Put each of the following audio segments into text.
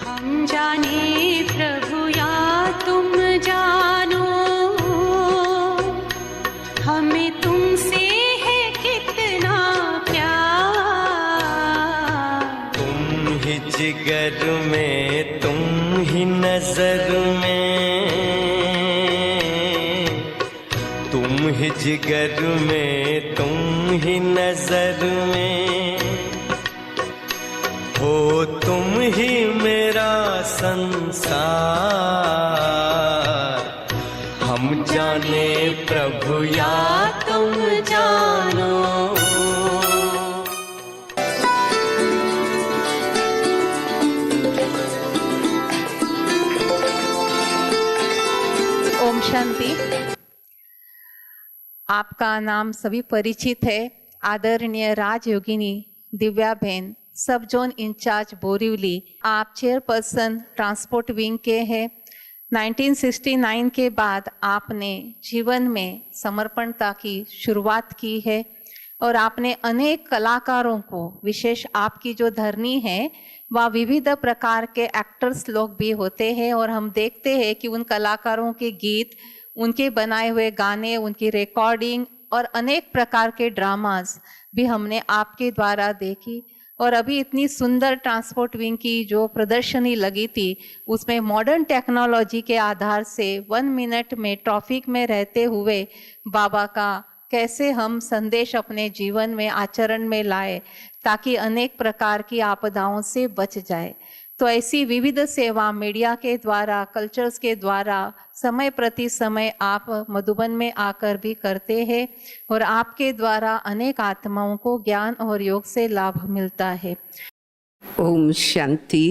हम जाने प्रभु या तुम जानो, हमें तुमसे है कितना प्यार। तुम ही जिगर में, तुम ही नजर में, तुम ही जिगर में, तुम ही नजर में, हो तुम ही मेरा संसार। हम जाने प्रभु या तुम जानो। ओम शांति। आपका नाम सभी परिचित है। आदरणीय राजयोगिनी दिव्या बहन, सब जोन इंचार्ज बोरीवली, आप चेयरपर्सन ट्रांसपोर्ट विंग के हैं। 1969 के बाद आपने जीवन में समर्पणता की शुरुआत की है और आपने अनेक कलाकारों को, विशेष आपकी जो धरनी है वह विविध प्रकार के एक्टर्स लोग भी होते हैं और हम देखते हैं कि उन कलाकारों के गीत, उनके बनाए हुए गाने, उनकी रिकॉर्डिंग और अनेक प्रकार के ड्रामास भी हमने आपके द्वारा देखी। और अभी इतनी सुंदर ट्रांसपोर्ट विंग की जो प्रदर्शनी लगी थी उसमें मॉडर्न टेक्नोलॉजी के आधार से 1 मिनट में ट्रैफिक में रहते हुए बाबा का कैसे हम संदेश अपने जीवन में आचरण में लाए ताकि अनेक प्रकार की आपदाओं से बच जाए। तो ऐसी विविध सेवा मीडिया के द्वारा, कल्चर्स के द्वारा समय प्रति समय आप मधुबन में आकर भी करते हैं और आपके द्वारा अनेक आत्माओं को ज्ञान और योग से लाभ मिलता है। ओम शांति।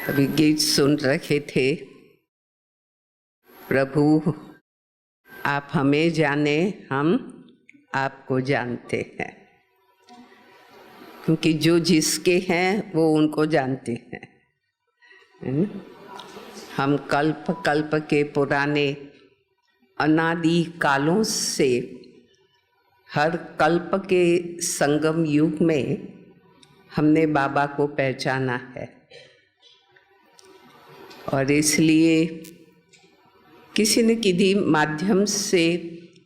अभी गीत सुन रहे थे, प्रभु आप हमें जाने, हम आपको जानते हैं, क्योंकि जो जिसके हैं वो उनको जानते हैं। हम कल्प कल्प के पुराने अनादि कालों से हर कल्प के संगम युग में हमने बाबा को पहचाना है और इसलिए किसी न किसी माध्यम से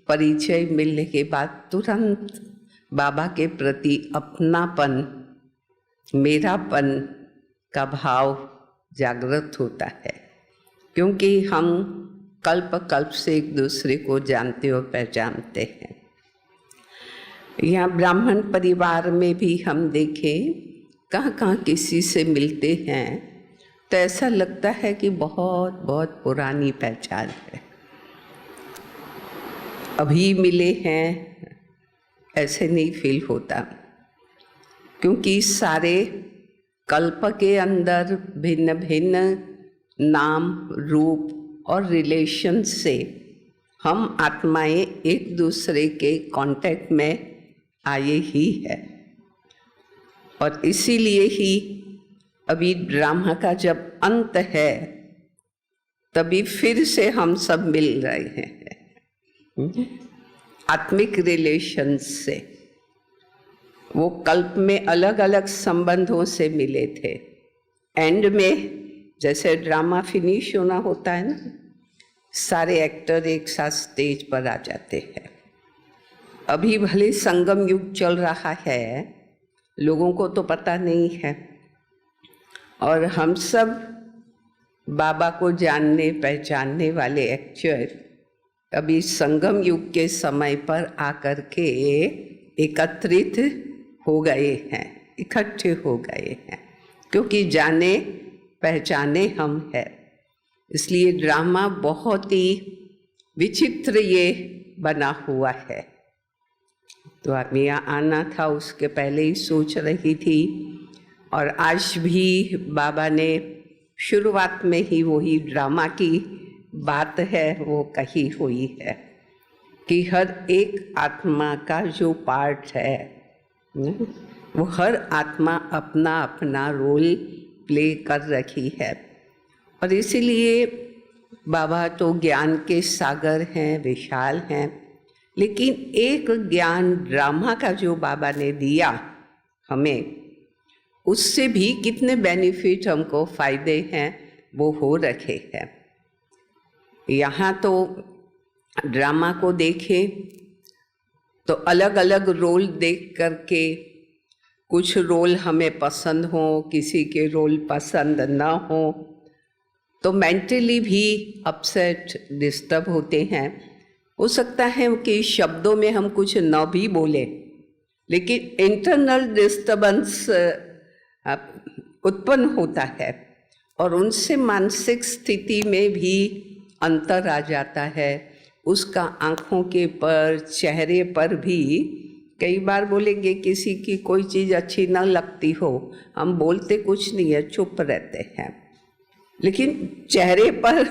परिचय मिलने के बाद तुरंत बाबा के प्रति अपनापन, मेरापन का भाव जागृत होता है, क्योंकि हम कल्प कल्प से एक दूसरे को जानते और पहचानते हैं। यहाँ ब्राह्मण परिवार में भी हम देखें, कहाँ कहाँ किसी से मिलते हैं तो ऐसा लगता है कि बहुत बहुत पुरानी पहचान है, अभी मिले हैं ऐसे नहीं फील होता, क्योंकि सारे कल्प के अंदर भिन्न भिन्न नाम, रूप और रिलेशन से हम आत्माएं एक दूसरे के कांटेक्ट में आए ही है। और इसीलिए ही अभी ड्रामा का जब अंत है तभी फिर से हम सब मिल रहे हैं आत्मिक रिलेशन से। वो कल्प में अलग अलग संबंधों से मिले थे, एंड में जैसे ड्रामा फिनिश होना होता है ना, सारे एक्टर एक साथ स्टेज पर आ जाते हैं। अभी भले संगम युग चल रहा है, लोगों को तो पता नहीं है, और हम सब बाबा को जानने पहचानने वाले एक्टर अभी संगम युग के समय पर आकर के एकत्रित हो गए हैं, इकट्ठे हो गए हैं, क्योंकि जाने पहचाने हम हैं। इसलिए ड्रामा बहुत ही विचित्र ये बना हुआ है। तो आप यहाँ आना था, उसके पहले ही सोच रही थी, और आज भी बाबा ने शुरुआत में ही वही ड्रामा की बात है वो कही हुई है कि हर एक आत्मा का जो पार्ट है वो हर आत्मा अपना अपना रोल प्ले कर रही है। और इसीलिए बाबा तो ज्ञान के सागर हैं, विशाल हैं, लेकिन एक ज्ञान ड्रामा का जो बाबा ने दिया हमें, उससे भी कितने बेनिफिट हमको फायदे हैं वो हो रखे हैं। यहाँ तो ड्रामा को देखें तो अलग अलग रोल देख करके कुछ रोल हमें पसंद हो, किसी के रोल पसंद ना हो, तो मेंटली भी अपसेट डिस्टर्ब होते हैं। हो सकता है कि शब्दों में हम कुछ न भी बोले, लेकिन इंटरनल डिस्टर्बेंस उत्पन्न होता है और उनसे मानसिक स्थिति में भी अंतर आ जाता है। उसका आँखों के पर, चेहरे पर भी कई बार बोलेंगे किसी की कोई चीज़ अच्छी ना लगती हो, हम बोलते कुछ नहीं है, चुप रहते हैं, लेकिन चेहरे पर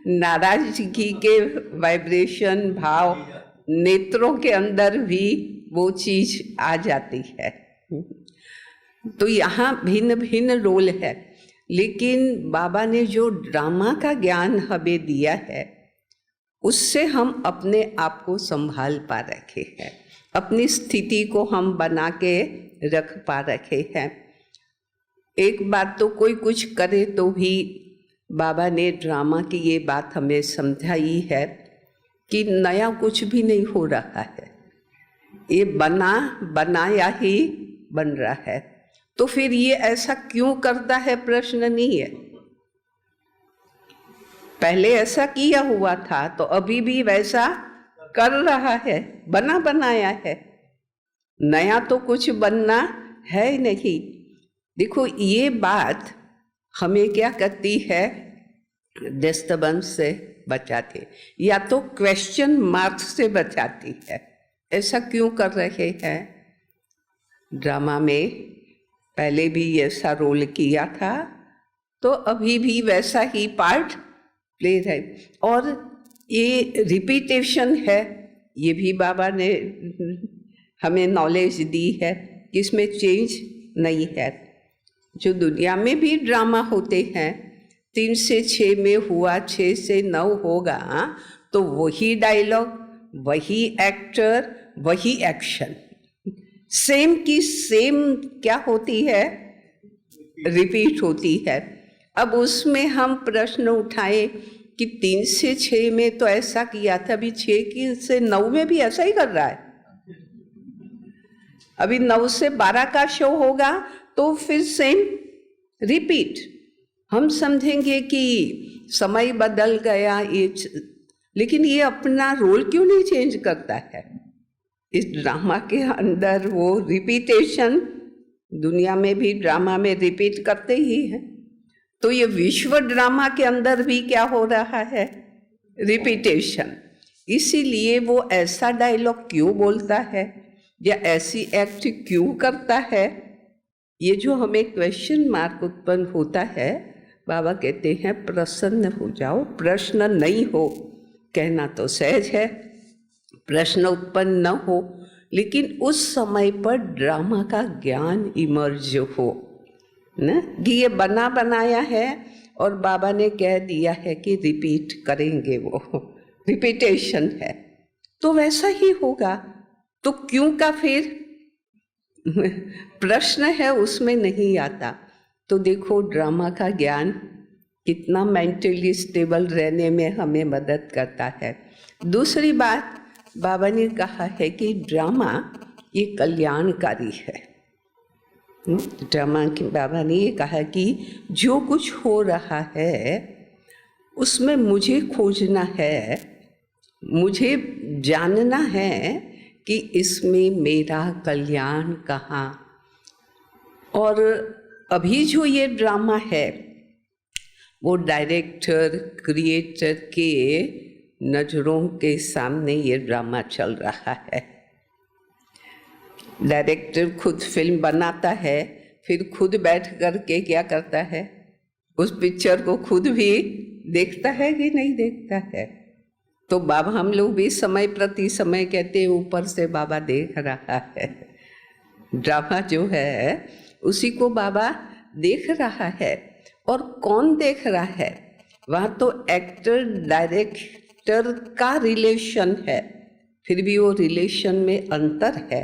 नाराजगी के वाइब्रेशन, भाव, नेत्रों के अंदर भी वो चीज़ आ जाती है। तो यहाँ भिन्न भिन्न रोल है, लेकिन बाबा ने जो ड्रामा का ज्ञान हमें दिया है उससे हम अपने आप को संभाल पा रखे हैं, अपनी स्थिति को हम बना के रख पा रखे हैं। एक बात तो कोई कुछ करे तो भी बाबा ने ड्रामा की ये बात हमें समझाई है कि नया कुछ भी नहीं हो रहा है, ये बनाया ही बन रहा है। तो फिर ये ऐसा क्यों करता है प्रश्न नहीं है। पहले ऐसा किया हुआ था तो अभी भी वैसा कर रहा है, बनाया है, नया तो कुछ बनना है नहीं। देखो ये बात हमें क्या करती है, डिस्टर्बेंस से बचाती, या तो क्वेश्चन मार्क से बचाती है। ऐसा क्यों कर रहे हैं? ड्रामा में पहले भी ऐसा रोल किया था तो अभी भी वैसा ही पार्ट प्ले है, और ये रिपीटेशन है, ये भी बाबा ने हमें नॉलेज दी है कि इसमें चेंज नहीं है। जो दुनिया में भी ड्रामा होते हैं, 3 से 6 में हुआ, 6 से 9 होगा, तो वही डायलॉग, वही एक्टर, वही एक्शन, सेम की सेम क्या होती है, रिपीट होती है। अब उसमें हम प्रश्न उठाएं कि 3 से 6 में तो ऐसा किया था, अभी 6 से 9 में भी ऐसा ही कर रहा है। अभी 9 से 12 का शो होगा तो फिर सेम रिपीट। हम समझेंगे कि समय बदल गया, लेकिन ये अपना रोल क्यों नहीं चेंज करता है? इस ड्रामा के अंदर वो रिपीटेशन, दुनिया में भी ड्रामा में रिपीट करते ही है, तो ये विश्व ड्रामा के अंदर भी क्या हो रहा है, रिपीटेशन। इसीलिए वो ऐसा डायलॉग क्यों बोलता है या ऐसी एक्ट क्यों करता है, ये जो हमें क्वेश्चन मार्क उत्पन्न होता है, बाबा कहते हैं प्रसन्न हो जाओ, प्रश्न नहीं हो। कहना तो सहज है, प्रश्न उत्पन्न न हो, लेकिन उस समय पर ड्रामा का ज्ञान इमर्ज हो ना, कि ये बनाया है और बाबा ने कह दिया है कि रिपीट करेंगे, वो रिपीटेशन है, तो वैसा ही होगा। तो क्यों का फिर प्रश्न है उसमें नहीं आता। तो देखो ड्रामा का ज्ञान कितना मेंटली स्टेबल रहने में हमें मदद करता है। दूसरी बात बाबा ने कहा है कि ड्रामा ये कल्याणकारी है। ड्रामा के बाबा ने ये कहा कि जो कुछ हो रहा है उसमें मुझे खोजना है, मुझे जानना है कि इसमें मेरा कल्याण कहाँ। और अभी जो ये ड्रामा है वो डायरेक्टर, क्रिएटर के नज़रों के सामने ये ड्रामा चल रहा है। डायरेक्टर खुद फिल्म बनाता है, फिर खुद बैठ कर के क्या करता है, उस पिक्चर को खुद भी देखता है कि नहीं देखता है। तो बाबा, हम लोग भी समय प्रति समय कहते हैं ऊपर से बाबा देख रहा है। ड्रामा जो है उसी को बाबा देख रहा है। और कौन देख रहा है? वहाँ तो एक्टर डायरेक्टर का रिलेशन है, फिर भी वो रिलेशन में अंतर है।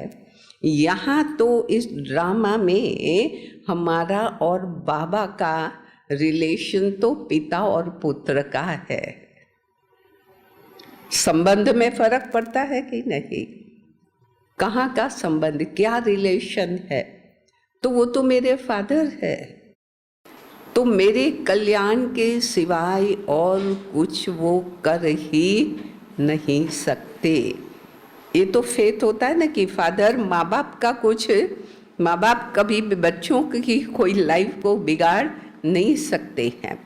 यहाँ तो इस ड्रामा में हमारा और बाबा का रिलेशन तो पिता और पुत्र का है। संबंध में फर्क पड़ता है कि नहीं? कहाँ का संबंध, क्या रिलेशन है? तो वो तो मेरे फादर है, तो मेरे कल्याण के सिवाय और कुछ वो कर ही नहीं सकते। ये तो फेथ होता है ना कि फादर, माँ बाप का कुछ, माँ बाप कभी भी बच्चों की कोई लाइफ को बिगाड़ नहीं सकते हैं।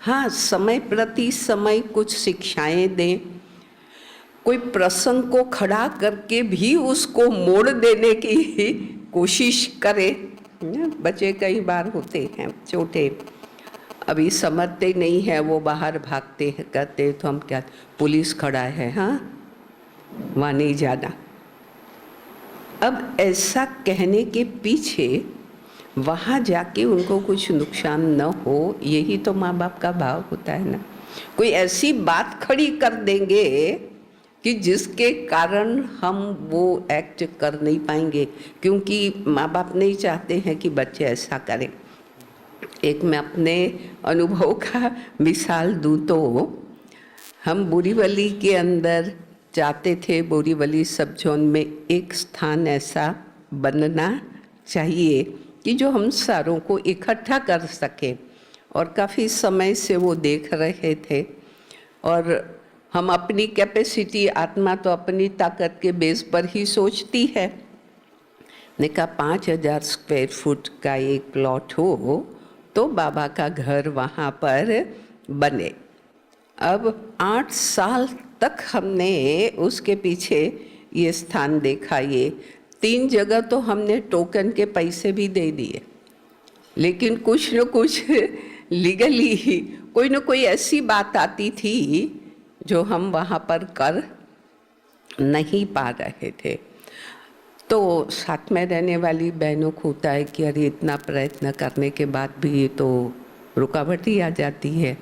हाँ, समय प्रति समय कुछ शिक्षाएं दें, कोई प्रसंग को खड़ा करके भी उसको मोड़ देने की कोशिश करें। बच्चे कई बार होते हैं छोटे, अभी समझते नहीं है, वो बाहर भागते हैं, कहते तो हम क्या, पुलिस खड़ा है, हाँ वहाँ नहीं जाना। अब ऐसा कहने के पीछे वहाँ जाके उनको कुछ नुकसान न हो, यही तो माँ बाप का भाव होता है ना। कोई ऐसी बात खड़ी कर देंगे कि जिसके कारण हम वो एक्ट कर नहीं पाएंगे, क्योंकि माँ बाप नहीं चाहते हैं कि बच्चे ऐसा करें। एक मैं अपने अनुभव का मिसाल दूँ तो हम बोरीवली के अंदर चाहते थे, बोरीवली सब जोन में एक स्थान ऐसा बनना चाहिए कि जो हम सारों को इकट्ठा कर सके, और काफ़ी समय से वो देख रहे थे। और हम अपनी कैपेसिटी, आत्मा तो अपनी ताकत के बेस पर ही सोचती है। ने कहा 5000 स्क्वायर फुट का एक प्लॉट हो तो बाबा का घर वहाँ पर बने। अब 8 साल तक हमने उसके पीछे ये स्थान देखा। ये 3 जगह तो हमने टोकन के पैसे भी दे दिए, लेकिन कुछ न कुछ लीगली कोई न कोई ऐसी बात आती थी जो हम वहाँ पर कर नहीं पा रहे थे। तो साथ में रहने वाली बहनों को होता है कि अरे इतना प्रयत्न करने के बाद भी तो रुकावट ही आ जाती है।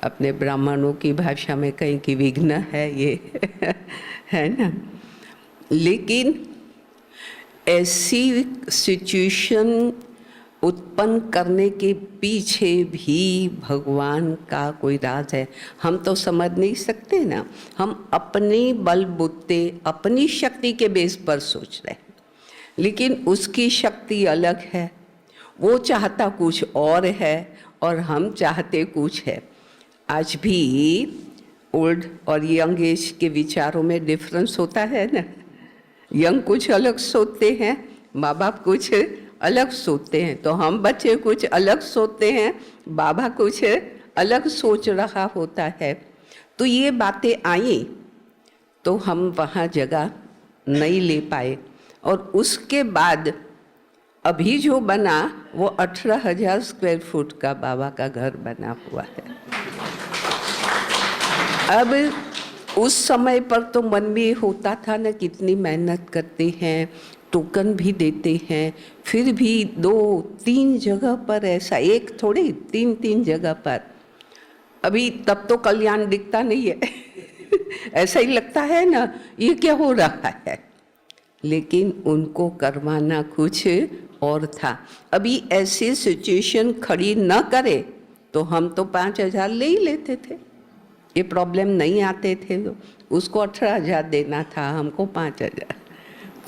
अपने ब्राह्मणों की भाषा में कहीं की विघ्न है ये है ना। लेकिन ऐसी सिचुएशन उत्पन्न करने के पीछे भी भगवान का कोई राज है। हम तो समझ नहीं सकते ना, हम अपने बलबूते अपनी शक्ति के बेस पर सोच रहे हैं, लेकिन उसकी शक्ति अलग है। वो चाहता कुछ और है और हम चाहते कुछ है। आज भी ओल्ड और यंग एज के विचारों में डिफरेंस होता है ना। यंग कुछ अलग सोचते हैं, माँ बाप कुछ अलग सोचते हैं, तो हम बच्चे कुछ अलग सोचते हैं, बाबा कुछ अलग सोच रहा होता है। तो ये बातें आई तो हम वहाँ जगह नहीं ले पाए, और उसके बाद अभी जो बना वो 18,000 स्क्वायर फुट का बाबा का घर बना हुआ है। अब उस समय पर तो मन में होता था ना, कितनी मेहनत करते हैं, टोकन भी देते हैं, फिर भी 2-3 जगह पर ऐसा, एक थोड़ी 3-3 जगह पर। अभी तब तो कल्याण दिखता नहीं है ऐसा ही लगता है ना, ये क्या हो रहा है। लेकिन उनको करवाना कुछ और था। अभी ऐसी सिचुएशन खड़ी न करे तो हम तो 5,000 ले ही लेते थे, ये प्रॉब्लम नहीं आते थे। उसको 18,000 देना था, हमको 5,000।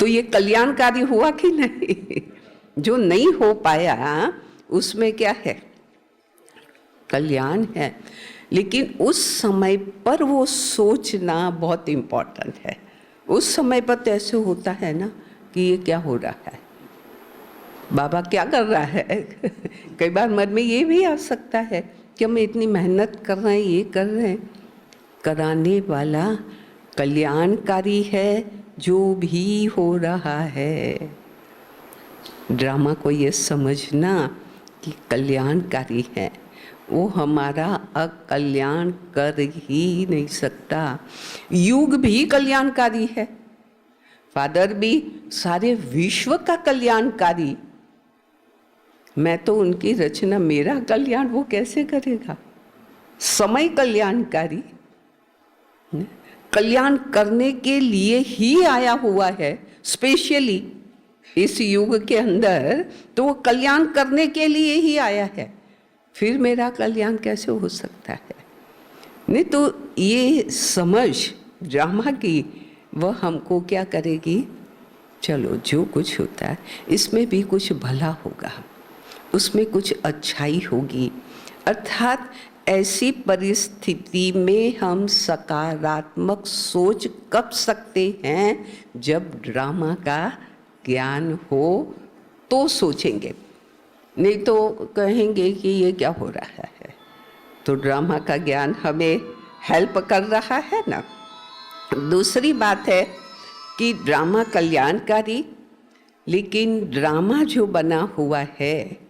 तो ये कल्याणकारी हुआ कि नहीं? जो नहीं हो पाया उसमें क्या है, कल्याण है। लेकिन उस समय पर वो सोचना बहुत इम्पोर्टेंट है। उस समय पर तो ऐसे होता है ना कि ये क्या हो रहा है, बाबा क्या कर रहा है कई बार मन में ये भी आ सकता है कि हम इतनी मेहनत कर रहे हैं, ये कर रहे हैं। कराने वाला कल्याणकारी है जो भी हो रहा है। ड्रामा को ये समझना कि कल्याणकारी है, वो हमारा अकल्याण कर ही नहीं सकता। युग भी कल्याणकारी है, फादर भी सारे विश्व का कल्याणकारी। मैं तो उनकी रचना, मेरा कल्याण वो कैसे करेगा? समय कल्याणकारी, कल्याण करने के लिए ही आया हुआ है स्पेशली। इस युग के अंदर, तो वो कल्याण करने के लिए ही आया है। फिर मेरा कल्याण कैसे हो सकता है? नहीं तो ये समझ ड्रामा की वह हमको क्या करेगी, चलो जो कुछ होता है इसमें भी कुछ भला होगा, उसमें कुछ अच्छाई होगी। अर्थात ऐसी परिस्थिति में हम सकारात्मक सोच कब सकते हैं, जब ड्रामा का ज्ञान हो तो सोचेंगे, नहीं तो कहेंगे कि ये क्या हो रहा है। तो ड्रामा का ज्ञान हमें हेल्प कर रहा है ना। दूसरी बात है कि ड्रामा कल्याणकारी, लेकिन ड्रामा जो बना हुआ है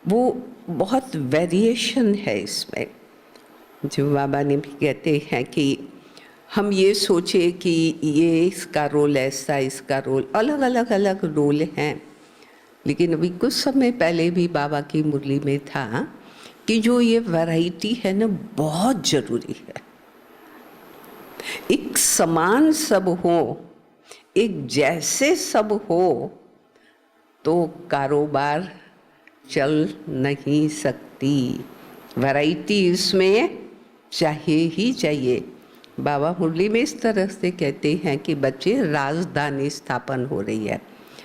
वो बहुत वेरिएशन है इसमें। जो बाबा ने भी कहते हैं कि हम ये सोचे कि ये इसका रोल ऐसा, इसका रोल अलग अलग रोल हैं। लेकिन अभी कुछ समय पहले भी बाबा की मुरली में था कि जो ये वैरायटी है ना, बहुत ज़रूरी है। एक समान सब हो, एक जैसे सब हो तो कारोबार चल नहीं सकती। वैरायटी इसमें चाहिए ही चाहिए। बाबा मुरली में इस तरह से कहते हैं कि बच्चे, राजधानी स्थापन हो रही है।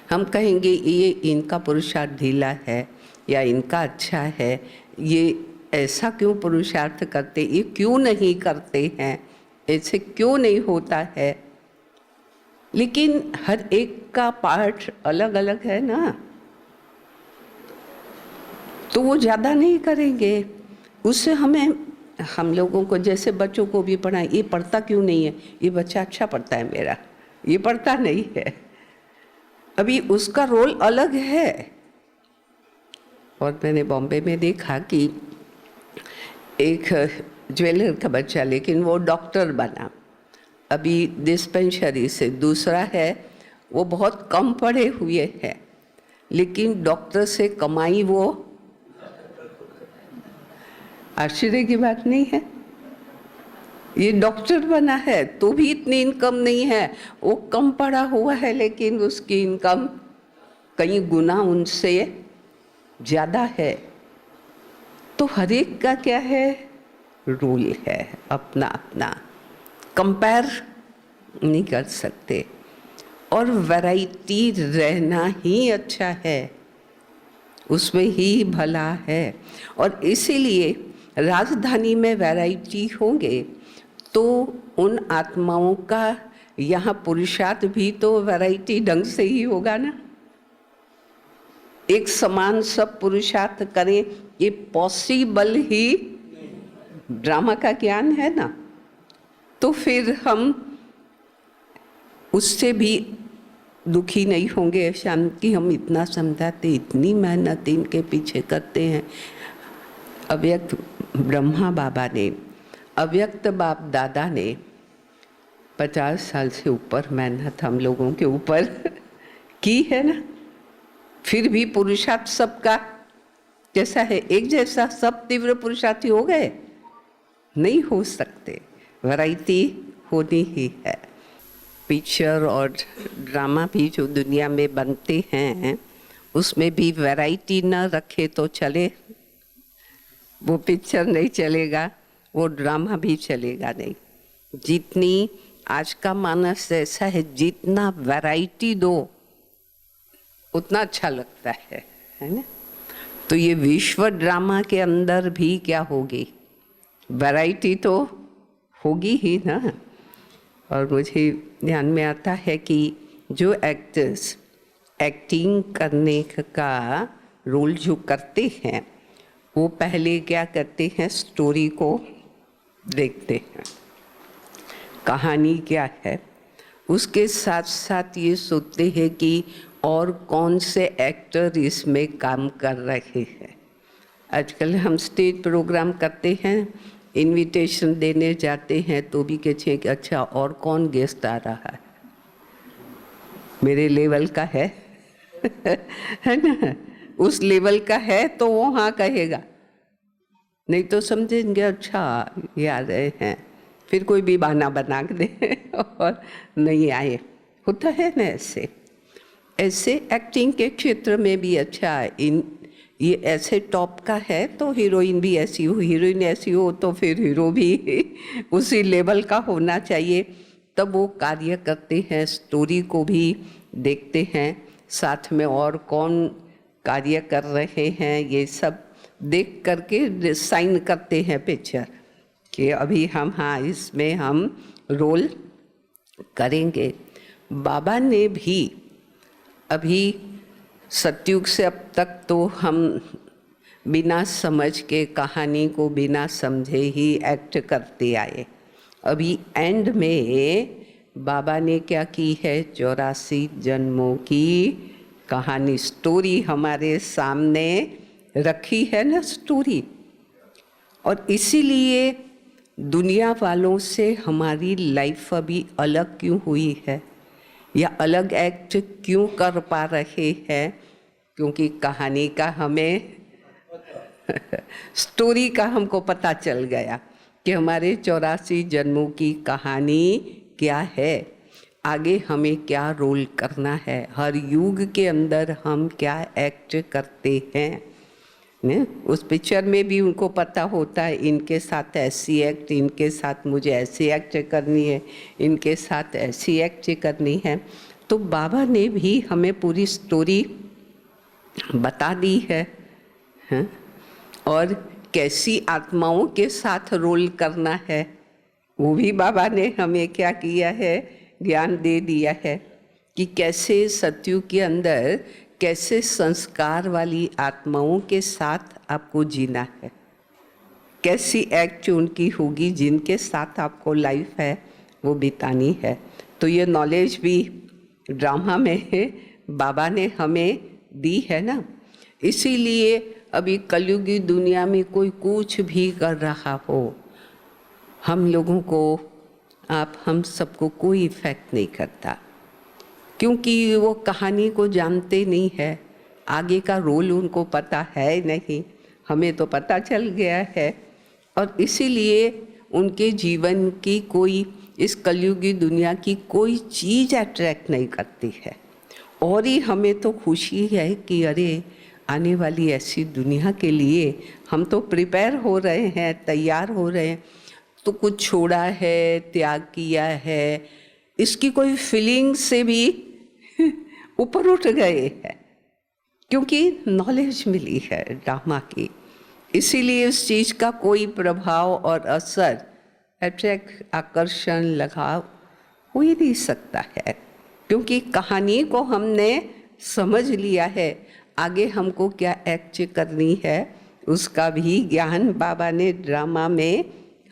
हम कहेंगे ये इनका पुरुषार्थ ढीला है या इनका अच्छा है, ये ऐसा क्यों पुरुषार्थ करते, ये क्यों नहीं करते हैं, ऐसे क्यों नहीं होता है। लेकिन हर एक का पार्ट अलग अलग है ना, तो वो ज़्यादा नहीं करेंगे। उससे हम लोगों को, जैसे बच्चों को भी पढ़ाएं, ये पढ़ता क्यों नहीं है, ये बच्चा अच्छा पढ़ता है मेरा, ये पढ़ता नहीं है, अभी उसका रोल अलग है। और मैंने बॉम्बे में देखा कि एक ज्वेलर का बच्चा, लेकिन वो डॉक्टर बना अभी डिस्पेंसरी से। दूसरा है वो बहुत कम पढ़े हुए हैं, लेकिन डॉक्टर से कमाई वो, आश्चर्य की बात नहीं है। ये डॉक्टर बना है तो भी इतनी इनकम नहीं है, वो कम पढ़ा हुआ है लेकिन उसकी इनकम कई गुना उनसे ज़्यादा है। तो हर एक का क्या है, रूल है अपना अपना, कंपेयर नहीं कर सकते। और वैरायटी रहना ही अच्छा है, उसमें ही भला है। और इसीलिए राजधानी में वैरायटी होंगे तो उन आत्माओं का यहाँ पुरुषार्थ भी तो वैरायटी ढंग से ही होगा ना। एक समान सब पुरुषार्थ करें, ये पॉसिबल ही ड्रामा का ज्ञान है ना। तो फिर हम उससे भी दुखी नहीं होंगे। शांति, हम इतना समझाते, इतनी मेहनत इनके पीछे करते हैं। अव्यक्त ब्रह्मा बाबा ने, अव्यक्त बाप दादा ने 50 साल से ऊपर मेहनत हम लोगों के ऊपर की है ना। फिर भी पुरुषार्थ सबका जैसा है, एक जैसा सब तीव्र पुरुषार्थी हो गए? नहीं हो सकते, वैरायटी होनी ही है। पिक्चर और ड्रामा भी जो दुनिया में बनते हैं, उसमें भी वैरायटी न रखे तो चले, वो पिक्चर नहीं चलेगा, वो ड्रामा भी चलेगा नहीं। जितनी आज का मानस ऐसा है, जितना वैरायटी दो उतना अच्छा लगता है ना। तो ये विश्व ड्रामा के अंदर भी क्या होगी, वैरायटी तो होगी ही ना। और मुझे ध्यान में आता है कि जो एक्टर्स एक्टिंग करने का रोल जो करते हैं, वो पहले क्या करते हैं, स्टोरी को देखते हैं, कहानी क्या है, उसके साथ साथ ये सोचते हैं कि और कौन से एक्टर इसमें काम कर रहे हैं। आजकल हम स्टेज प्रोग्राम करते हैं, इनविटेशन देने जाते हैं तो भी कहते हैं कि अच्छा और कौन गेस्ट आ रहा है, मेरे लेवल का है है ना, उस लेवल का है तो वो हाँ कहेगा, नहीं तो समझेंगे अच्छा ये आ रहे हैं, फिर कोई भी बहाना बना दे और नहीं आए। होता है ना ऐसे। ऐसे एक्टिंग के क्षेत्र में भी अच्छा ये ऐसे टॉप का है तो हीरोइन भी ऐसी हो, हीरोइन ऐसी हो तो फिर हीरो भी उसी लेवल का होना चाहिए, तब वो कार्य करते हैं। स्टोरी को भी देखते हैं, साथ में और कौन कार्य कर रहे हैं, ये सब देख करके साइन करते हैं पिक्चर कि अभी हम हाँ इसमें हम रोल करेंगे। बाबा ने भी अभी सतयुग से अब तक तो हम बिना समझ के कहानी को बिना समझे ही एक्ट करते आए। अभी एंड में बाबा ने क्या की है, 84 जन्मों की कहानी स्टोरी हमारे सामने रखी है ना स्टोरी। और इसीलिए दुनिया वालों से हमारी लाइफ अभी अलग क्यों हुई है या अलग एक्ट क्यों कर पा रहे हैं, क्योंकि कहानी का हमें स्टोरी का हमको पता चल गया कि हमारे 84 जन्मों की कहानी क्या है, आगे हमें क्या रोल करना है, हर युग के अंदर हम क्या एक्ट करते हैं। ने उस पिक्चर में भी उनको पता होता है इनके साथ ऐसी एक्ट, इनके साथ मुझे ऐसी एक्ट करनी है, इनके साथ ऐसी एक्ट करनी है। तो बाबा ने भी हमें पूरी स्टोरी बता दी है, हैं? और कैसी आत्माओं के साथ रोल करना है वो भी बाबा ने हमें क्या किया है, ज्ञान दे दिया है कि कैसे सतयुग के अंदर कैसे संस्कार वाली आत्माओं के साथ आपको जीना है, कैसी एक्ट उनकी होगी जिनके साथ आपको लाइफ है वो बितानी है। तो ये नॉलेज भी ड्रामा में बाबा ने हमें दी है ना। इसीलिए अभी कलयुगी दुनिया में कोई कुछ भी कर रहा हो, हम लोगों को हम सबको कोई इफेक्ट नहीं करता, क्योंकि वो कहानी को जानते नहीं है, आगे का रोल उनको पता है नहीं, हमें तो पता चल गया है। और इसीलिए उनके जीवन की कोई, इस कलयुगी दुनिया की कोई चीज़ अट्रैक्ट नहीं करती है। और ही हमें तो खुशी है कि अरे आने वाली ऐसी दुनिया के लिए हम तो प्रिपेयर हो रहे हैं, तैयार हो रहे हैं। तो कुछ छोड़ा है, त्याग किया है, इसकी कोई फीलिंग से भी ऊपर उठ गए हैं, क्योंकि नॉलेज मिली है ड्रामा की। इसीलिए इस चीज़ का कोई प्रभाव और असर, अट्रैक्ट, आकर्षण, लगाव हो ही नहीं सकता है, क्योंकि कहानी को हमने समझ लिया है। आगे हमको क्या एक्ट करनी है उसका भी ज्ञान बाबा ने ड्रामा में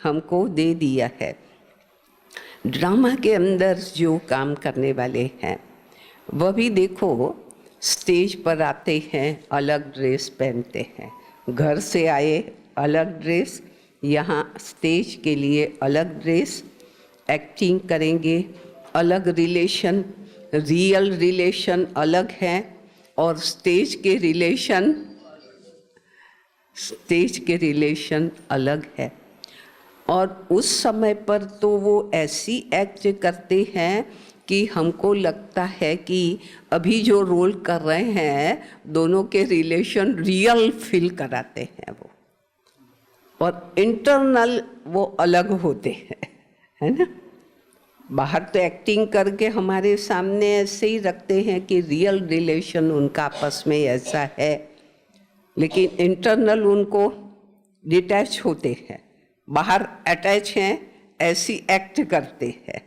हमको दे दिया है। ड्रामा के अंदर जो काम करने वाले हैं वह भी देखो, स्टेज पर आते हैं अलग ड्रेस पहनते हैं, घर से आए अलग ड्रेस, यहाँ स्टेज के लिए अलग ड्रेस, एक्टिंग करेंगे अलग, रिलेशन, रियल रिलेशन अलग है और स्टेज के रिलेशन अलग है। और उस समय पर तो वो ऐसी एक्ट करते हैं कि हमको लगता है कि अभी जो रोल कर रहे हैं दोनों के रिलेशन रियल फील कराते हैं वो, और इंटरनल वो अलग होते हैं, है ना। बाहर तो एक्टिंग करके हमारे सामने ऐसे ही रखते हैं कि रियल रिलेशन उनका आपस में ऐसा है, लेकिन इंटरनल उनको डिटैच होते हैं, बाहर अटैच हैं, ऐसी एक्ट करते हैं,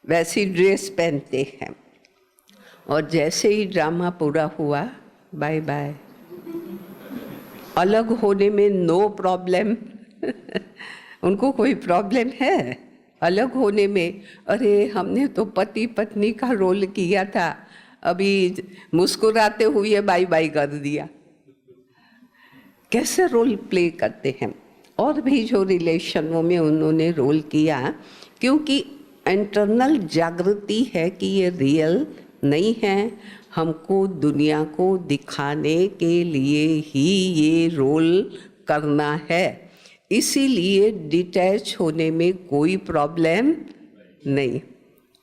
वैसी ड्रेस पहनते हैं। और जैसे ही ड्रामा पूरा हुआ, बाय बाय, अलग होने में नो प्रॉब्लम उनको कोई प्रॉब्लम है अलग होने में? अरे हमने तो पति पत्नी का रोल किया था, अभी मुस्कुराते हुए बाय बाय कर दिया। कैसे रोल प्ले करते हैं। और भी जो रिलेशनों में उन्होंने रोल किया, क्योंकि इंटरनल जागृति है कि ये रियल नहीं है, हमको दुनिया को दिखाने के लिए ही ये रोल करना है, इसीलिए डिटैच होने में कोई प्रॉब्लम नहीं।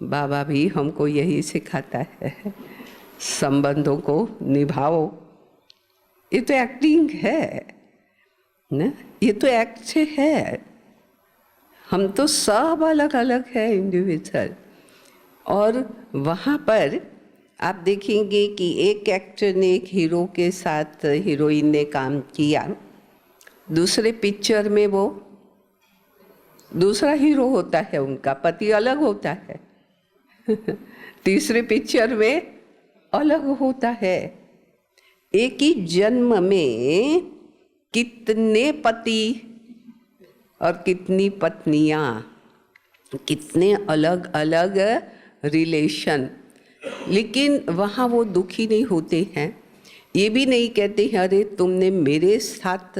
बाबा भी हमको यही सिखाता है संबंधों को निभाओ। ये तो एक्टिंग है ना, ये तो एक्ट से है। हम तो सब अलग अलग है, इंडिविजुअल। और वहाँ पर आप देखेंगे कि एक एक्टर ने एक हीरो के साथ, हीरोइन ने काम किया, दूसरे पिक्चर में वो दूसरा हीरो होता है, उनका पति अलग होता है तीसरे पिक्चर में अलग होता है। एक ही जन्म में कितने पति और कितनी पत्नियां, कितने अलग अलग रिलेशन, लेकिन वहाँ वो दुखी नहीं होते हैं। ये भी नहीं कहते हैं अरे तुमने मेरे साथ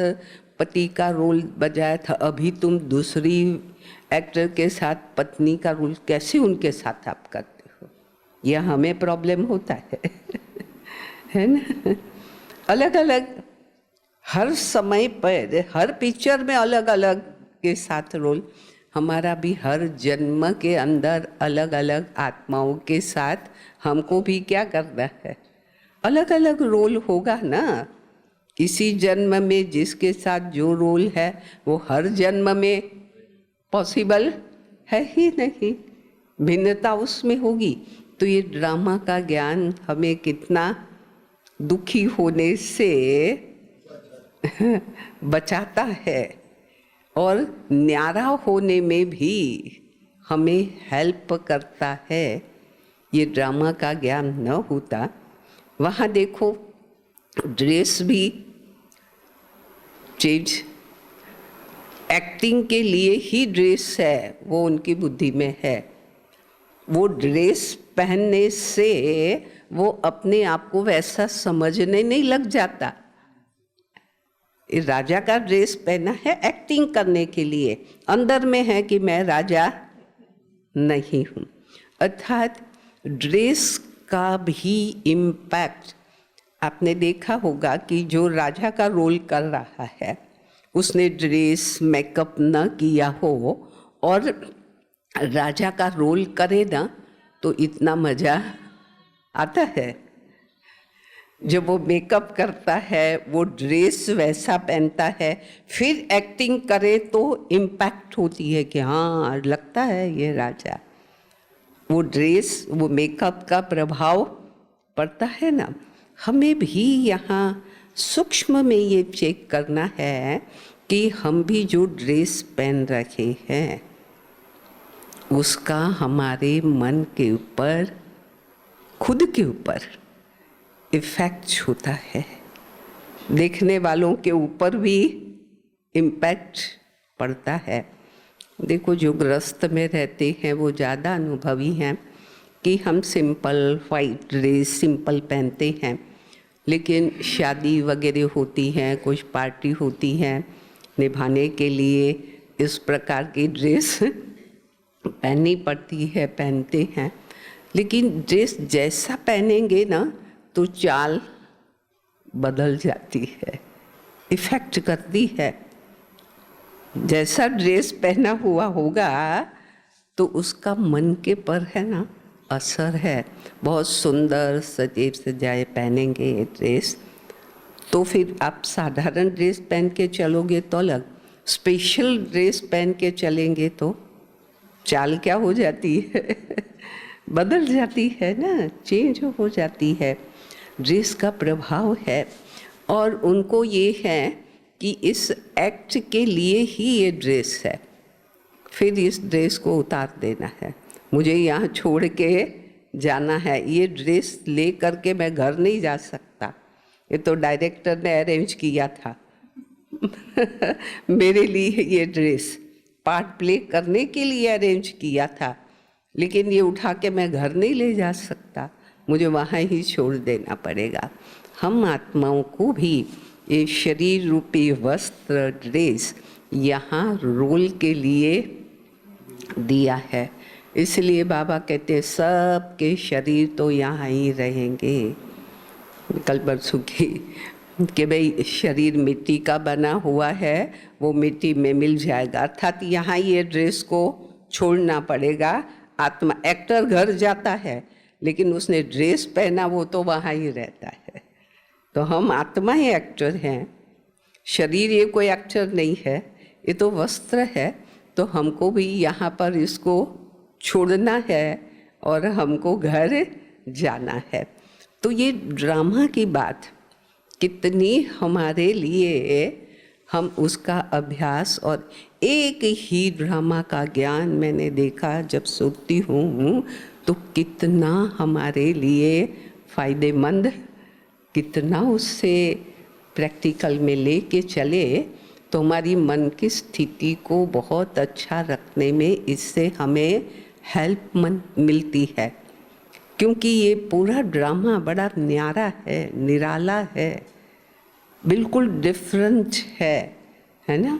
पति का रोल बजाया था, अभी तुम दूसरी एक्टर के साथ पत्नी का रोल कैसे उनके साथ आप करते हो। यह हमें प्रॉब्लम होता है ना। अलग अलग हर समय पर, हर पिक्चर में अलग अलग के साथ रोल। हमारा भी हर जन्म के अंदर अलग अलग आत्माओं के साथ हमको भी क्या करना है, अलग अलग रोल होगा ना। इसी जन्म में जिसके साथ जो रोल है वो हर जन्म में पॉसिबल है ही नहीं, भिन्नता उसमें होगी। तो ये ड्रामा का ज्ञान हमें कितना दुखी होने से बचाता है और न्यारा होने में भी हमें हेल्प करता है। ये ड्रामा का ज्ञान न होता, वहाँ देखो ड्रेस भी चेंज, एक्टिंग के लिए ही ड्रेस है, वो उनकी बुद्धि में है। वो ड्रेस पहनने से वो अपने आप को वैसा समझने नहीं लग जाता। राजा का ड्रेस पहना है एक्टिंग करने के लिए, अंदर में है कि मैं राजा नहीं हूँ। अर्थात ड्रेस का भी इम्पैक्ट आपने देखा होगा कि जो राजा का रोल कर रहा है उसने ड्रेस मेकअप न किया हो और राजा का रोल करे ना तो इतना मज़ा आता है। जब वो मेकअप करता है, वो ड्रेस वैसा पहनता है, फिर एक्टिंग करे तो इम्पैक्ट होती है कि हाँ लगता है ये राजा। वो ड्रेस, वो मेकअप का प्रभाव पड़ता है ना। हमें भी यहाँ सूक्ष्म में ये चेक करना है कि हम भी जो ड्रेस पहन रखे हैं उसका हमारे मन के ऊपर, खुद के ऊपर इफ़ेक्ट होता है, देखने वालों के ऊपर भी इम्पैक्ट पड़ता है। देखो जो गृहस्थ में रहते हैं वो ज़्यादा अनुभवी हैं कि हम सिंपल वाइट ड्रेस सिंपल पहनते हैं, लेकिन शादी वगैरह होती हैं, कुछ पार्टी होती हैं, निभाने के लिए इस प्रकार की ड्रेस पहननी पड़ती है, पहनते हैं। लेकिन ड्रेस जैसा पहनेंगे ना तो चाल बदल जाती है, इफ़ेक्ट करती है। जैसा ड्रेस पहना हुआ होगा तो उसका मन के पर है ना असर है। बहुत सुंदर सजे सजाए पहनेंगे ये ड्रेस तो फिर आप साधारण ड्रेस पहन के चलोगे तो अलग, स्पेशल ड्रेस पहन के चलेंगे तो चाल क्या हो जाती है बदल जाती है ना, चेंज हो जाती है। ड्रेस का प्रभाव है और उनको ये है कि इस एक्ट के लिए ही ये ड्रेस है, फिर इस ड्रेस को उतार देना है, मुझे यहाँ छोड़ के जाना है, ये ड्रेस ले करके मैं घर नहीं जा सकता, ये तो डायरेक्टर ने अरेंज किया था मेरे लिए ये ड्रेस पार्ट प्ले करने के लिए अरेंज किया था, लेकिन ये उठा के मैं घर नहीं ले जा सकता, मुझे वहाँ ही छोड़ देना पड़ेगा। हम आत्माओं को भी ये शरीर रूपी वस्त्र ड्रेस यहाँ रोल के लिए दिया है। इसलिए बाबा कहते हैं सबके शरीर तो यहाँ ही रहेंगे। कल परसों की कि भाई शरीर मिट्टी का बना हुआ है, वो मिट्टी में मिल जाएगा, अर्थात यहाँ ये ड्रेस को छोड़ना पड़ेगा। आत्मा एक्टर घर जाता है लेकिन उसने ड्रेस पहना वो तो वहाँ ही रहता है। तो हम आत्मा ही एक्टर हैं, शरीर ये कोई एक्टर नहीं है, ये तो वस्त्र है। तो हमको भी यहाँ पर इसको छोड़ना है और हमको घर जाना है। तो ये ड्रामा की बात कितनी हमारे लिए, हम उसका अभ्यास, और एक ही ड्रामा का ज्ञान मैंने देखा जब सोती हूँ तो कितना हमारे लिए फ़ायदेमंद, कितना उससे प्रैक्टिकल में लेके चले तो हमारी मन की स्थिति को बहुत अच्छा रखने में इससे हमें हेल्प मिलती है। क्योंकि ये पूरा ड्रामा बड़ा न्यारा है, निराला है, बिल्कुल डिफरेंट है ना।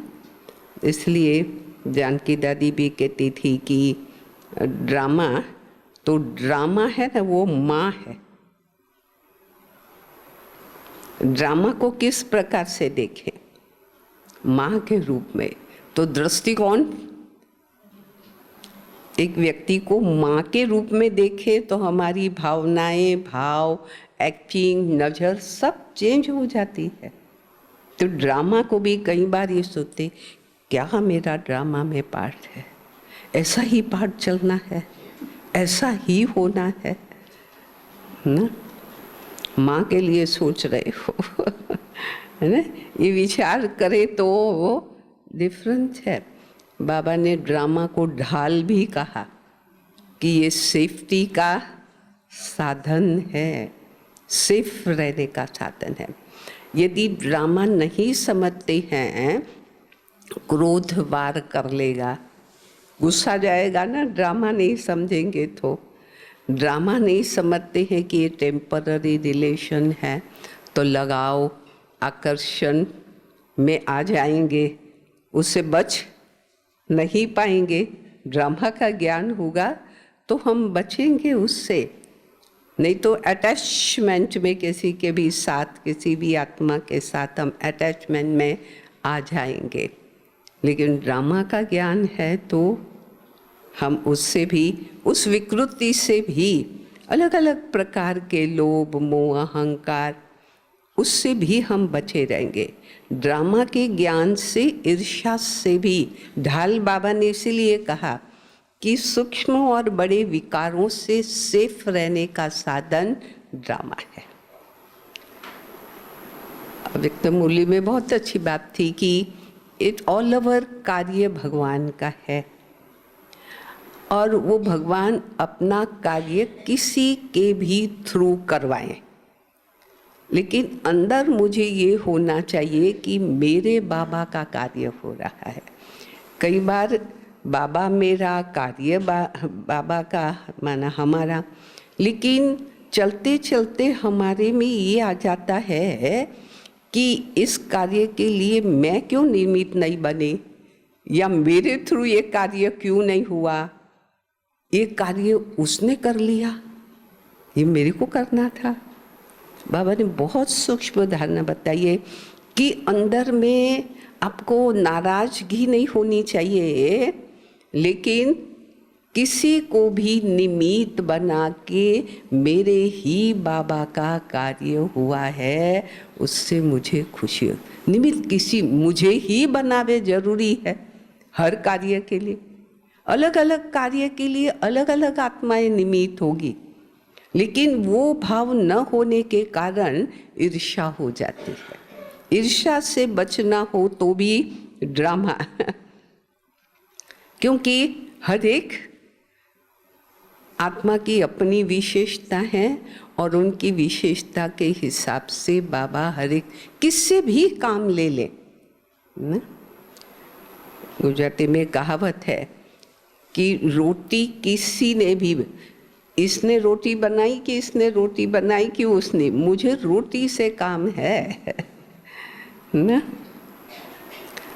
इसलिए जानकी दादी भी कहती थी कि ड्रामा तो ड्रामा है ना, वो माँ है। ड्रामा को किस प्रकार से देखें? माँ के रूप में। तो दृष्टिकोण, एक व्यक्ति को माँ के रूप में देखे तो हमारी भावनाएं, भाव, एक्टिंग, नज़र सब चेंज हो जाती है। तो ड्रामा को भी कई बार ये सोचते, क्या मेरा ड्रामा में पार्ट है, ऐसा ही पार्ट चलना है, ऐसा ही होना है ना। माँ के लिए सोच रहे हो है ना, ये विचार करे तो वो डिफरेंस है। बाबा ने ड्रामा को ढाल भी कहा कि ये सेफ्टी का साधन है, सेफ रहने का साधन है। यदि ड्रामा नहीं समझते हैं, क्रोध वार कर लेगा, गुस्सा जाएगा ना, ड्रामा नहीं समझेंगे तो। ड्रामा नहीं समझते हैं कि ये टेम्पररी रिलेशन है तो लगाव आकर्षण में आ जाएंगे, उससे बच नहीं पाएंगे। ड्रामा का ज्ञान होगा तो हम बचेंगे उससे, नहीं तो अटैचमेंट में किसी के भी साथ, किसी भी आत्मा के साथ हम अटैचमेंट में आ जाएंगे। लेकिन ड्रामा का ज्ञान है तो हम उससे भी, उस विकृति से भी, अलग अलग प्रकार के लोभ, मोह, अहंकार, उससे भी हम बचे रहेंगे। ड्रामा के ज्ञान से, ईर्ष्या से भी। ढाल बाबा ने इसीलिए कहा कि सूक्ष्म और बड़े विकारों से सेफ रहने का साधन ड्रामा है। अव्यक्त मूल्य में बहुत अच्छी बात थी कि इट ऑल ओवर कार्य भगवान का है और वो भगवान अपना कार्य किसी के भी थ्रू करवाएं, लेकिन अंदर मुझे ये होना चाहिए कि मेरे बाबा का कार्य हो रहा है। कई बार बाबा मेरा, कार्य बाबा का माना हमारा, लेकिन चलते चलते हमारे में ये आ जाता है कि इस कार्य के लिए मैं क्यों निमित्त नहीं बने, या मेरे थ्रू ये कार्य क्यों नहीं हुआ, ये कार्य उसने कर लिया, ये मेरे को करना था। बाबा ने बहुत सूक्ष्म धारणा बताई है कि अंदर में आपको नाराजगी नहीं होनी चाहिए, लेकिन किसी को भी निमित्त बना के मेरे ही बाबा का कार्य हुआ है, उससे मुझे खुशी हो। निमित्त किसी मुझे ही बनावे जरूरी है। हर कार्य के लिए, अलग अलग कार्य के लिए अलग अलग आत्माएं निमित्त होगी, लेकिन वो भाव न होने के कारण ईर्ष्या हो जाती है। ईर्ष्या से बचना हो तो भी ड्रामा क्योंकि हर एक आत्मा की अपनी विशेषता है और उनकी विशेषता के हिसाब से बाबा हर एक किससे भी काम ले ले ना। गुजराती में कहावत है कि रोटी किसी ने भी, इसने रोटी बनाई कि इसने रोटी बनाई कि उसने, मुझे रोटी से काम है ना।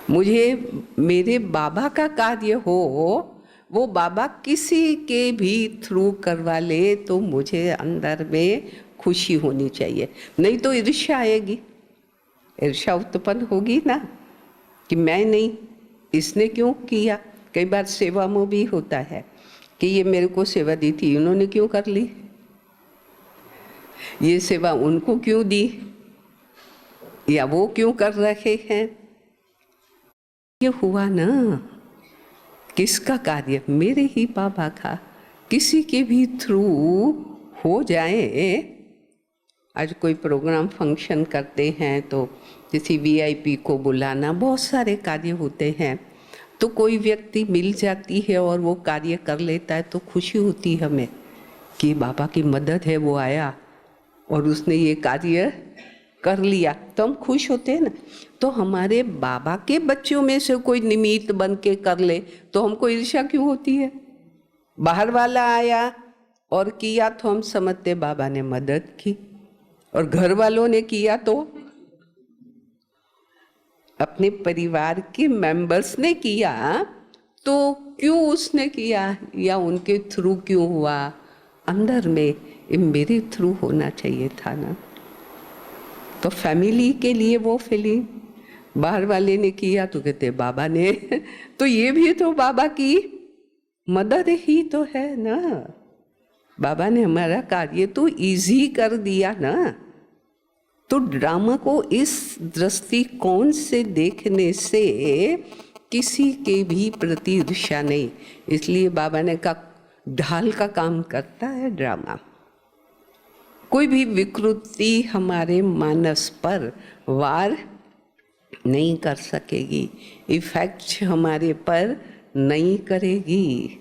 मुझे मेरे बाबा का कार्य हो, वो बाबा किसी के भी थ्रू करवा ले तो मुझे अंदर में खुशी होनी चाहिए, नहीं तो ईर्ष्या आएगी, ईर्ष्या उत्पन्न होगी ना कि मैं नहीं, इसने क्यों किया। कई बार सेवा में भी होता है कि ये मेरे को सेवा दी थी, इन्होंने क्यों कर ली, ये सेवा उनको क्यों दी, या वो क्यों कर रहे हैं? ये हुआ ना, किसका कार्य? मेरे ही बाबा का। किसी के भी थ्रू हो जाए। आज कोई प्रोग्राम फंक्शन करते हैं तो किसी वीआईपी को बुलाना, बहुत सारे कार्य होते हैं, तो कोई व्यक्ति मिल जाती है और वो कार्य कर लेता है तो खुशी होती है हमें कि बाबा की मदद है, वो आया और उसने ये कार्य कर लिया, तो हम खुश होते हैं ना। तो हमारे बाबा के बच्चों में से कोई निमित्त बन के कर ले तो हमको ईर्ष्या क्यों होती है? बाहर वाला आया और किया तो हम समझते बाबा ने मदद की, और घर वालों ने किया तो अपने परिवार के मेंबर्स ने किया तो क्यों उसने किया या उनके थ्रू क्यों हुआ? अंदर में ये मेरे थ्रू होना चाहिए था ना। तो फैमिली के लिए वो फीलिंग, बाहर वाले ने किया तो कहते बाबा ने तो ये भी तो बाबा की मदद ही तो है ना। बाबा ने हमारा कार्य तो इजी कर दिया ना। तो ड्रामा को इस दृष्टिकोण से देखने से किसी के भी प्रति ईर्ष्या नहीं। इसलिए बाबा ने कहा ढाल का काम करता है ड्रामा। कोई भी विकृति हमारे मानस पर वार नहीं कर सकेगी, इफेक्ट हमारे पर नहीं करेगी।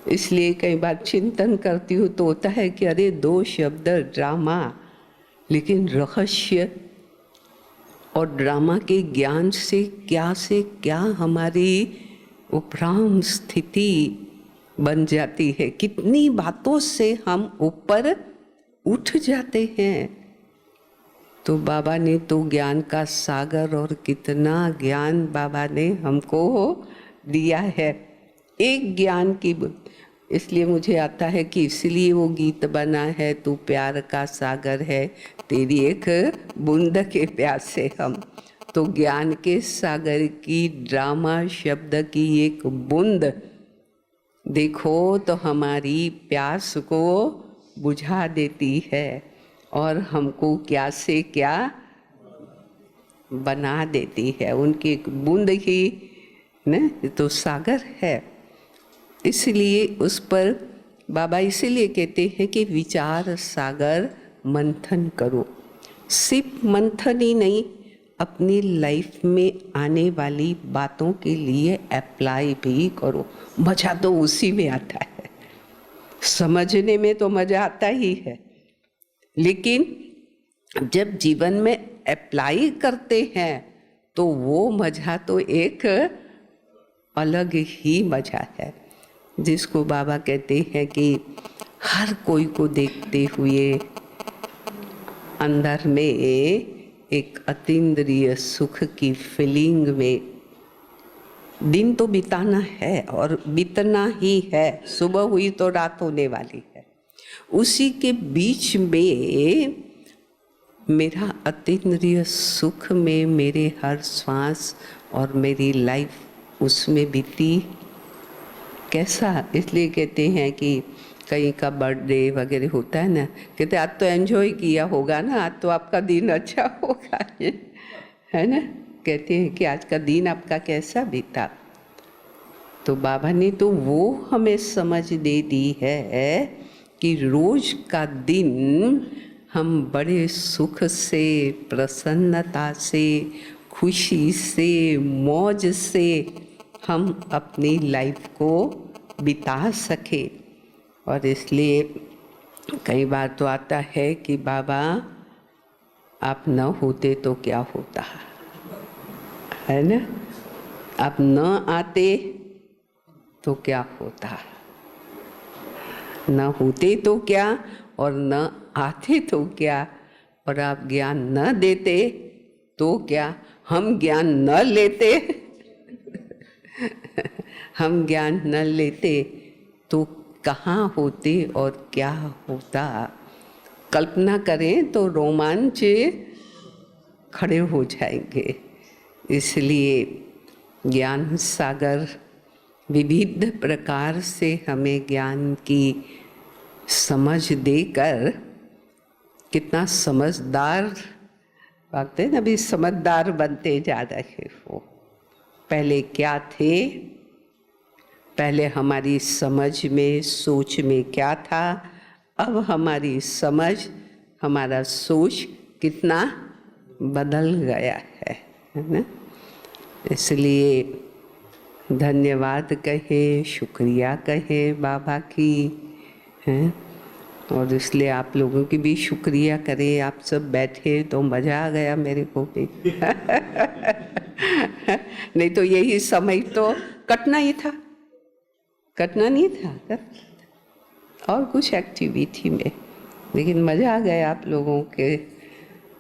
इसलिए कई बार चिंतन करती हूँ तो होता है कि अरे 2 शब्द ड्रामा, लेकिन रहस्य और ड्रामा के ज्ञान से क्या हमारी उपराम स्थिति बन जाती है। कितनी बातों से हम ऊपर उठ जाते हैं। तो बाबा ने तो ज्ञान का सागर, और कितना ज्ञान बाबा ने हमको दिया है। एक ज्ञान की, इसलिए मुझे आता है कि इसलिए वो गीत बना है, तू प्यार का सागर है, तेरी एक बूंद के प्यासे हम। तो ज्ञान के सागर की, ड्रामा शब्द की एक बूंद देखो तो हमारी प्यास को बुझा देती है और हमको क्या से क्या बना देती है। उनकी एक बूंद ही न तो सागर है। इसलिए उस पर बाबा इसीलिए कहते हैं कि विचार सागर मंथन करो। सिर्फ मंथन ही नहीं, अपनी लाइफ में आने वाली बातों के लिए अप्लाई भी करो। मज़ा तो उसी में आता है, समझने में तो मज़ा आता ही है, लेकिन जब जीवन में अप्लाई करते हैं तो वो मज़ा तो एक अलग ही मज़ा है, जिसको बाबा कहते हैं कि हर कोई को देखते हुए अंदर में एक अतीन्द्रिय सुख की फीलिंग में दिन तो बिताना है और बीतना ही है। सुबह हुई तो रात होने वाली है। उसी के बीच में मेरा अतीन्द्रिय सुख में मेरे हर श्वास और मेरी लाइफ उसमें बीती कैसा। इसलिए कहते हैं कि कहीं का बर्थडे वगैरह होता है ना, कहते आज तो एंजॉय किया होगा ना, आज तो आपका दिन अच्छा होगा, है ना। कहते हैं कि आज का दिन आपका कैसा बीता। तो बाबा ने तो वो हमें समझ दे दी है कि रोज का दिन हम बड़े सुख से, प्रसन्नता से, खुशी से, मौज से हम अपनी लाइफ को बिता सके। और इसलिए कई बार तो आता है कि बाबा आप न होते तो क्या होता, है ना। आप न आते तो क्या होता, न होते तो क्या और न आते तो क्या, और आप ज्ञान न देते तो क्या, हम ज्ञान न लेते हम ज्ञान न लेते तो कहाँ होते और क्या होता। कल्पना करें तो रोमांच खड़े हो जाएंगे। इसलिए ज्ञान सागर विविध प्रकार से हमें ज्ञान की समझ देकर कितना समझदार वक्त है ना, अभी समझदार बनते जा रहे हो। पहले क्या थे, पहले हमारी समझ में सोच में क्या था, अब हमारी समझ हमारा सोच कितना बदल गया है ना। इसलिए धन्यवाद कहे, शुक्रिया कहे बाबा की हैं, और इसलिए आप लोगों की भी शुक्रिया करें। आप सब बैठे तो मज़ा आ गया मेरे को भी नहीं तो यही समय तो कटना ही था, कटना नहीं था और कुछ एक्टिविटी में, लेकिन मज़ा आ गया आप लोगों के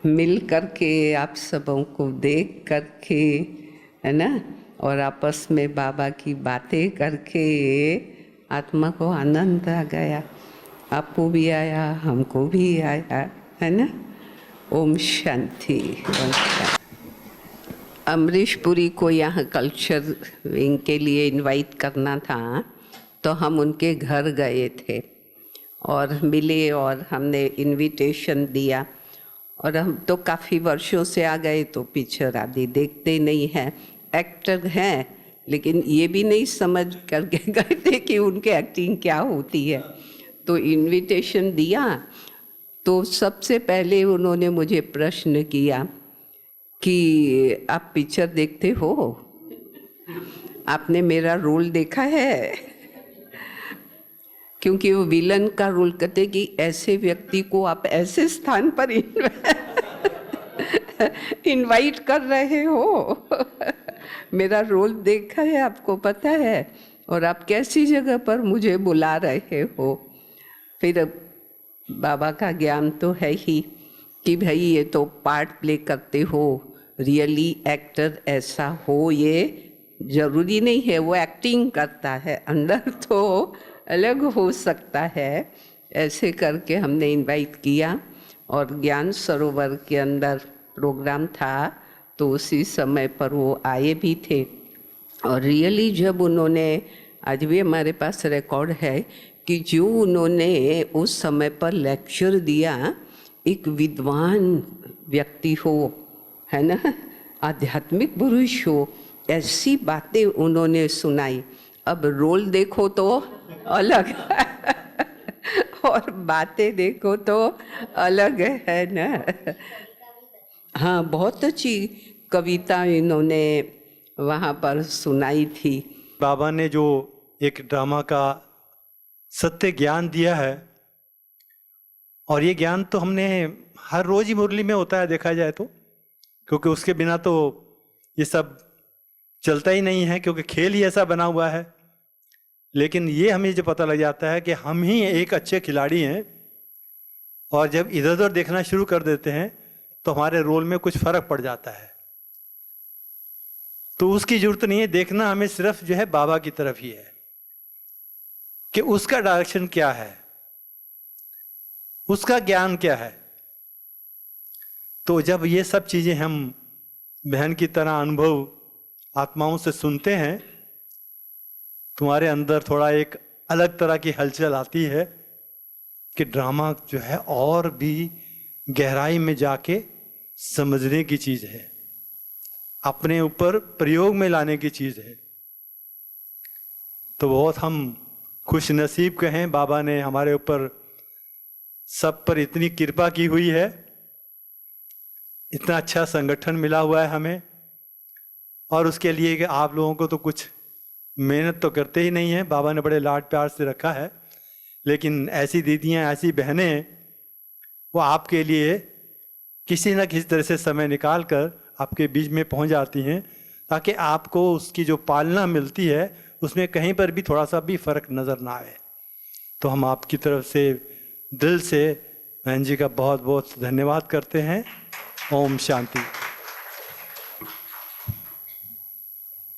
मिल करके, आप सबों को देख करके, है ना, और आपस में बाबा की बातें करके आत्मा को आनंद आ गया। आपको भी आया, हमको भी आया, है ना। ओम शांति, ओम शांति। अमरीश पुरी को यहाँ कल्चर विंग के लिए इनवाइट करना था, तो हम उनके घर गए थे और मिले और हमने इनविटेशन दिया। और हम तो काफ़ी वर्षों से आ गए तो पिक्चर आदि देखते नहीं हैं, एक्टर हैं, लेकिन ये भी नहीं समझ करके गए थे कि उनके एक्टिंग क्या होती है। तो इनविटेशन दिया तो सबसे पहले उन्होंने मुझे प्रश्न किया कि आप पिक्चर देखते हो, आपने मेरा रोल देखा है? क्योंकि वो विलन का रोल करते कि ऐसे व्यक्ति को आप ऐसे स्थान पर इनवाइट कर रहे हो मेरा रोल देखा है, आपको पता है, और आप कैसी जगह पर मुझे बुला रहे हो। फिर बाबा का ज्ञान तो है ही कि भाई ये तो पार्ट प्ले करते हो, रियली एक्टर ऐसा हो ये जरूरी नहीं है, वो एक्टिंग करता है, अंदर तो अलग हो सकता है। ऐसे करके हमने इनवाइट किया और ज्ञान सरोवर के अंदर प्रोग्राम था, तो उसी समय पर वो आए भी थे। और रियली जब उन्होंने, आज भी हमारे पास रिकॉर्ड है कि जो उन्होंने उस समय पर लेक्चर दिया, एक विद्वान व्यक्ति हो, है ना, आध्यात्मिक पुरुष हो, ऐसी बातें उन्होंने सुनाई। अब रोल देखो तो अलग और बातें देखो तो अलग है ना। हाँ, बहुत अच्छी कविता इन्होंने वहाँ पर सुनाई थी। बाबा ने जो एक ड्रामा का सत्य ज्ञान दिया है, और ये ज्ञान तो हमने हर रोज ही मुरली में होता है देखा जाए तो, क्योंकि उसके बिना तो ये सब चलता ही नहीं है, क्योंकि खेल ही ऐसा बना हुआ है। लेकिन ये हमें जो पता लग जाता है कि हम ही एक अच्छे खिलाड़ी हैं, और जब इधर उधर देखना शुरू कर देते हैं तो हमारे रोल में कुछ फर्क पड़ जाता है। तो उसकी जरूरत नहीं है, देखना हमें सिर्फ जो है बाबा की तरफ ही है कि उसका डायरेक्शन क्या है, उसका ज्ञान क्या है। तो जब ये सब चीजें हम बहन की तरह अनुभव आत्माओं से सुनते हैं, तुम्हारे अंदर थोड़ा एक अलग तरह की हलचल आती है कि ड्रामा जो है और भी गहराई में जाके समझने की चीज है, अपने ऊपर प्रयोग में लाने की चीज है। तो बहुत हम खुश नसीब कहें, बाबा ने हमारे ऊपर सब पर इतनी कृपा की हुई है, इतना अच्छा संगठन मिला हुआ है हमें। और उसके लिए कि आप लोगों को तो कुछ मेहनत तो करते ही नहीं है, बाबा ने बड़े लाड प्यार से रखा है, लेकिन ऐसी दीदियां, ऐसी बहनें, वो आपके लिए किसी न किसी तरह से समय निकाल कर आपके बीच में पहुंच जाती हैं, ताकि आपको उसकी जो पालना मिलती है उसमें कहीं पर भी थोड़ा सा भी फर्क नज़र ना आए। तो हम आपकी तरफ से दिल से बहन जी का बहुत बहुत धन्यवाद करते हैं। ओम शांति।